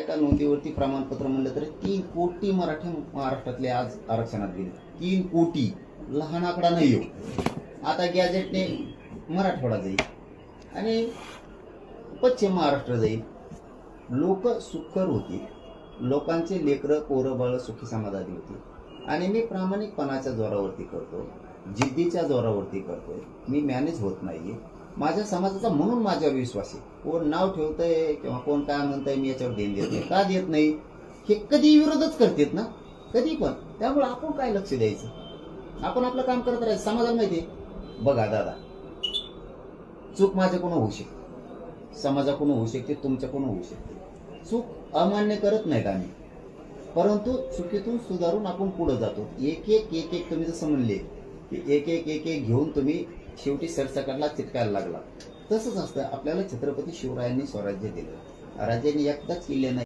एका नोंदीवरती प्रमाणपत्र म्हणलं तर 3 कोटी मराठी महाराष्ट्रातले आज आरक्षणात गेले. 3 कोटी, लहान आकडा नाही येऊ. आता गॅजेटने मराठवाडा जाईल आणि पश्चिम महाराष्ट्र जाईल. लोक सुखकर होतील, लोकांचे लेकरं पोरं बाळ सुखी समाधानी होतील. आणि मी प्रामाणिकपणाच्या जोरावरती करतो, जिद्दीच्या जोरावरती करतोय. मी मॅनेज होत नाहीये. माझ्या समाजाचा म्हणून माझ्यावर विश्वास आहे. कोण नाव ठेवतंय किंवा कोण काय म्हणतंय मी याच्यावर देण देत नाही. का देत नाही? हे कधी विरोधच करतेत ना, कधी पण. त्यामुळे आपण काय लक्ष द्यायचं? आपण आपलं काम करत राहायचं. समाजाला माहितीये, बघा दादा, चूक माझ्याकडून होऊ शकते, समाजाकडून होऊ शकते, तुमच्याकडून होऊ शकते. चूक अमान्य करत नाहीत आम्ही, परंतु चुकीतून सुधारून आपण पुढे जातो. एक एक एक एक तुम्ही जसं म्हणले की एक एक एक एक घेऊन तुम्ही शेवटी सरसकटला चिटकायला लागला. तसंच असतं. आपल्याला छत्रपती शिवरायांनी स्वराज्य दिलं. राज्याने एकदाच किल्ले नाही.